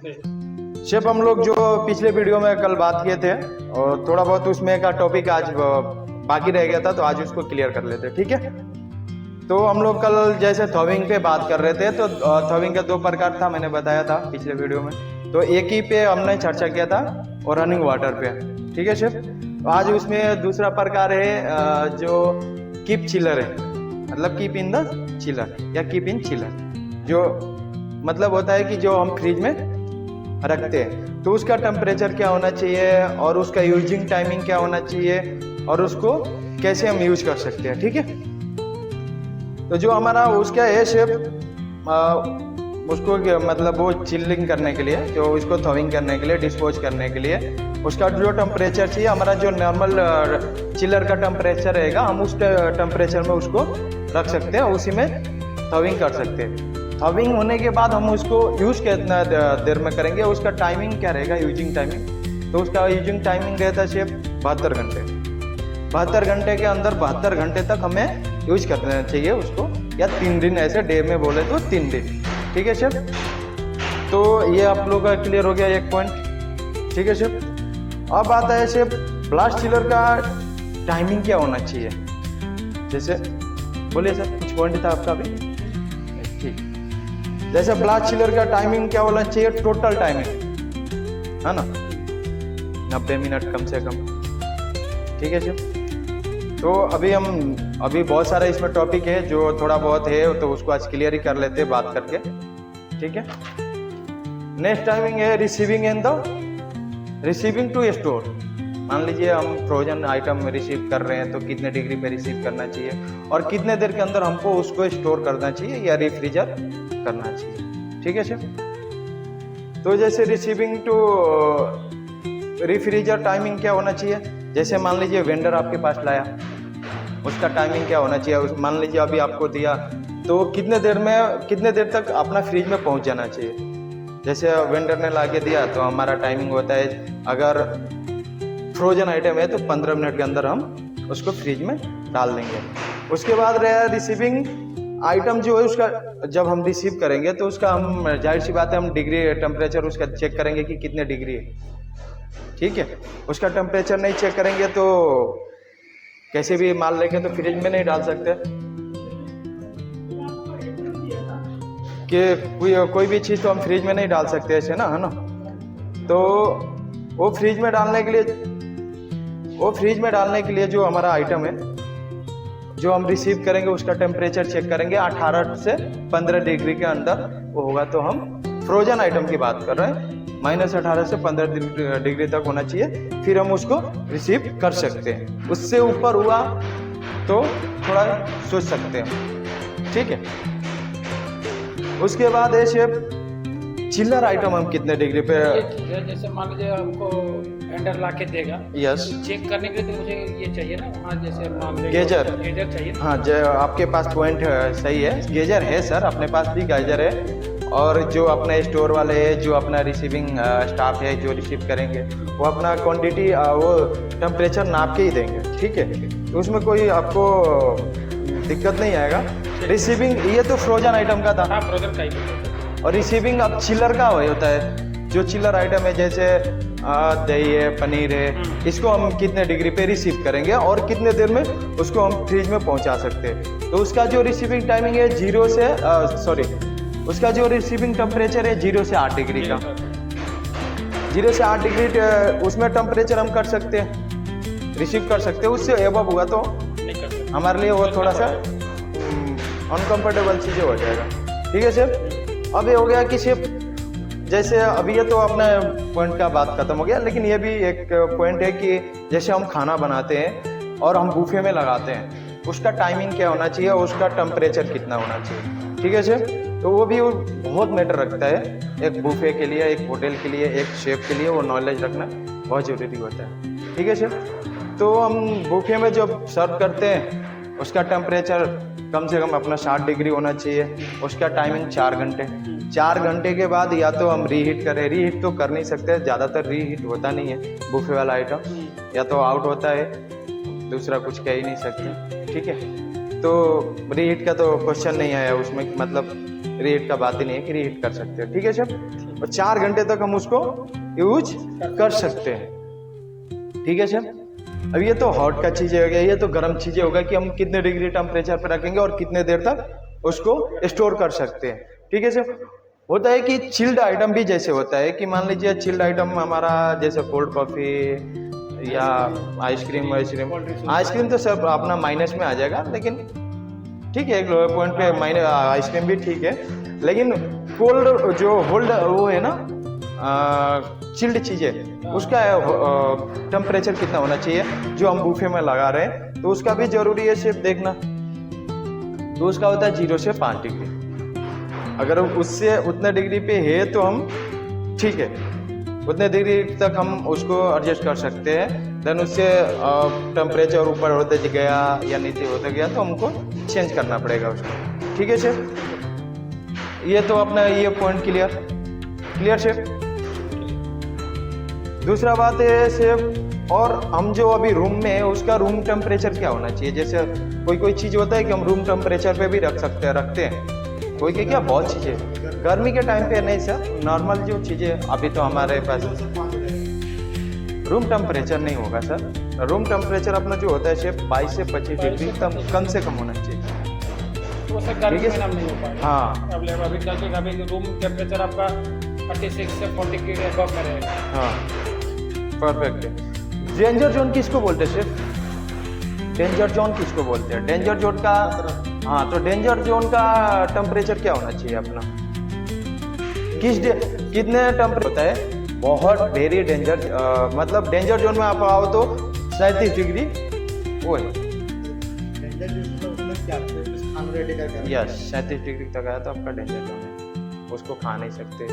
Chef हम लोग जो पिछले वीडियो में कल बात किए थे और थोड़ा बहुत उसमें का टॉपिक आज बाकी रह गया था, तो आज उसको क्लियर कर लेते हैं, ठीक है। तो हम लोग कल जैसे थॉविंग पे बात कर रहे थे, तो थॉविंग का दो प्रकार था, मैंने बताया था पिछले वीडियो में। तो एक ही पे हमने चर्चा किया था और रनिंग वाटर पे, ठीक है शेफ। आज उसमें दूसरा प्रकार है जो कीप चिलर है, मतलब कीप इन द चिलर या कीप इन चिलर, जो मतलब होता है कि जो हम फ्रिज में रखते हैं तो उसका टेम्परेचर क्या होना चाहिए और उसका यूजिंग टाइमिंग क्या होना चाहिए और उसको कैसे हम यूज कर सकते हैं, ठीक है। तो जो हमारा उसका है शेफ, उसको मतलब वो चिलिंग करने के लिए, जो उसको थॉविंग करने के लिए, डिस्पोज करने के लिए, उसका जो टेम्परेचर चाहिए, हमारा जो नॉर्मल चिलर का टेम्परेचर रहेगा, हम उस टेम्परेचर में उसको रख सकते हैं, उसी में थॉविंग कर सकते हैं। थॉविंग होने के बाद हम उसको यूज कितना देर में करेंगे, उसका टाइमिंग क्या रहेगा, यूजिंग टाइमिंग। तो उसका यूजिंग टाइमिंग रहता है शेफ 72 घंटे। 72 घंटे के अंदर 72 घंटे तक हमें यूज करना चाहिए उसको, या 3 दिन, ऐसे डे में बोले तो 3 दिन, ठीक है शेफ। तो ये आप लोगों का क्लियर हो गया एक पॉइंट, ठीक है शेफ। अब आता है शेफ ब्लास्ट चिलर का टाइमिंग क्या होना चाहिए। जैसे बोलिए सर, कुछ पॉइंट था आपका भी, ठीक। जैसे ब्लास्ट चिलर का टाइमिंग क्या होना चाहिए, टोटल टाइमिंग, है ना, 90 मिनट कम से कम, ठीक है शेफ। तो अभी बहुत सारा इसमें टॉपिक है, जो थोड़ा बहुत है तो उसको आज क्लियर ही कर लेते हैं बात करके, ठीक है। नेक्स्ट टाइमिंग है रिसीविंग टू स्टोर। मान लीजिए हम फ्रोजन आइटम रिसीव कर रहे हैं, तो कितने डिग्री पे रिसीव करना चाहिए और कितने देर के अंदर हमको उसको स्टोर करना चाहिए या रेफ्रिजर करना चाहिए, ठीक है शेफ। तो जैसे रिसीविंग टू रेफ्रिजर टाइमिंग क्या होना चाहिए, जैसे मान लीजिए वेंडर आपके पास लाया, उसका टाइमिंग क्या होना चाहिए। मान लीजिए अभी आपको दिया, तो कितने देर तक अपना फ्रिज में पहुंच जाना चाहिए। जैसे वेंडर ने ला के दिया, तो हमारा टाइमिंग होता है, अगर फ्रोजन आइटम है तो 15 मिनट के अंदर हम उसको फ्रिज में डाल देंगे। उसके बाद रहा रिसीविंग आइटम, जो है उसका जब हम रिसीव करेंगे तो उसका हम जाहिर सी बात है हम डिग्री टेम्परेचर उसका चेक करेंगे कि कितने डिग्री है, ठीक है। उसका टेम्परेचर नहीं चेक करेंगे तो कैसे भी माल लेके तो फ्रिज में नहीं डाल सकते, कि कोई भी चीज़ तो हम फ्रिज में नहीं डाल सकते ऐसे ना, है ना। तो वो फ्रिज में डालने के लिए जो हमारा आइटम है, जो हम रिसीव करेंगे, उसका टेम्परेचर चेक करेंगे 18 से 15 डिग्री के अंदर वो होगा। तो हम फ्रोजन आइटम की बात कर रहे हैं, -18 से 15 डिग्री तक होना चाहिए, फिर हम उसको रिसीव कर सकते हैं। उससे ऊपर हुआ तो थोड़ा सोच सकते हैं, ठीक है। उसके बाद है शेफ चिल्लर आइटम हम कितने डिग्री पे, जैसे मान लीजिए हमको वेंडर ला के देगा, यस, चेक करने के लिए तो मुझे ये चाहिए ना वहाँ, जैसे मान लीजिए गेजर चाहिए। हाँ, जो आपके पास पॉइंट सही है, गेजर है सर, अपने पास भी गेजर है। और जो अपने स्टोर वाले हैं, जो अपना रिसीविंग स्टाफ है, जो रिसीव करेंगे, वो अपना क्वांटिटी वो टेम्परेचर नाप के ही देंगे, ठीक है। तो उसमें कोई आपको दिक्कत नहीं आएगा। रिसीविंग ये तो फ्रोजन आइटम का था, फ्रोजन का ही। और रिसीविंग अब चिलर का होता है, जो चिलर आइटम है, जैसे दही है, पनीर है, इसको हम कितने डिग्री पे रिसीव करेंगे और कितने देर में उसको हम फ्रिज में पहुंचा सकते हैं। तो उसका जो रिसीविंग टाइमिंग है उसका जो रिसीविंग टेम्परेचर है 0 से 8 डिग्री का। 0 से 8 डिग्री उसमें टेम्परेचर हम कर सकते हैं, रिसीव कर सकते हैं। उससे एबव हुआ तो हमारे लिए वो थोड़ा सा अनकंफर्टेबल चीज़ें हो जाएगा, ठीक है शेफ। अब ये हो गया कि शेफ, जैसे अभी ये तो अपने पॉइंट का बात खत्म हो गया, लेकिन ये भी एक पॉइंट है कि जैसे हम खाना बनाते हैं और हम बूफे में लगाते हैं, उसका टाइमिंग क्या होना चाहिए, उसका टेम्परेचर कितना होना चाहिए, ठीक है शेफ। तो वो भी बहुत मैटर रखता है एक बूफे के लिए, एक होटल के लिए, एक शेफ के लिए, वो नॉलेज रखना बहुत ज़रूरी होता है, ठीक है शेफ। तो हम बूफे में जब सर्व करते हैं, उसका टेम्परेचर कम से कम अपना 60 डिग्री होना चाहिए, उसका टाइमिंग 4 घंटे। 4 घंटे के बाद या तो हम रीहीट करें, रीहीट तो कर नहीं सकते, ज़्यादातर रीहीट होता नहीं है बूफे वाला आइटम, या तो आउट होता है, दूसरा कुछ कह ही नहीं सकते, ठीक है। तो रीहीट का तो क्वेश्चन नहीं आया उसमें, मतलब रीहीट का बात ही नहीं है कि रीहीट कर सकते हो, ठीक है शेफ। और 4 घंटे तक हम उसको यूज कर सकते हैं। ठीक है सर। अब ये तो हॉट का चीजें हो गया, ये तो गर्म चीजें होगा कि हम कितने डिग्री टेम्परेचर पे रखेंगे और कितने देर तक उसको स्टोर कर सकते हैं। ठीक है सर। होता है कि चिल्ड आइटम भी जैसे होता है कि मान लीजिए चिल्ड आइटम हमारा जैसे कोल्ड कॉफी या आइसक्रीम आइसक्रीम तो सब अपना माइनस में आ जाएगा, लेकिन ठीक है एक लोअर पॉइंट पे माइनस आइसक्रीम भी ठीक है, लेकिन कोल्ड जो होल्ड वो है ना चिल्ड चीजें उसका टेम्परेचर कितना होना चाहिए जो हम बूफे में लगा रहे हैं, तो उसका भी जरूरी है सिर्फ देखना। तो उसका होता है 0 से 5 डिग्री। अगर उससे उतने डिग्री पे है तो हम ठीक है उतने डिग्री तक हम उसको एडजस्ट कर सकते हैं। देन उससे टेम्परेचर ऊपर होते गया या नीचे होते गया तो हमको चेंज करना पड़ेगा उसको। ठीक है शेफ। ये तो अपना ये पॉइंट क्लियर शेफ। दूसरा बात है शेफ, और हम जो अभी रूम में है उसका रूम टेम्परेचर क्या होना चाहिए। जैसे कोई चीज होता है कि हम रूम टेम्परेचर पे भी रखते हैं कोई क्या बहुत चीजें गर्मी के टाइम पे नहीं सर, नॉर्मल जो चीजें अभी तो हमारे पास रूम टेम्परेचर नहीं होगा सर। रूम टेम्परेचर अपना जो होता है शेफ 22 से 25 डिग्री कम से कम होना चाहिए। तो सर गर्मी में नहीं हो पाएगा। हाँ अभी क्या अभी रूम टेम्परेचर आपका 36 से 40 डिग्री अबव में रहेगा। हाँ परफेक्ट है। डेंजर जोन किसको बोलते हैं शेफ? डेंजर जोन किसको बोलते हैं? डेंजर जोन का हाँ तो डेंजर जोन का टेम्परेचर क्या होना चाहिए अपना? कितने टेम्परेचर होता है? बहुत वेरी डेंजर मतलब डेंजर जोन में आप आओ तो 37 डिग्री वो है। यस 37 डिग्री तक आया तो आपका डेंजर जोन है, उसको खा नहीं सकते।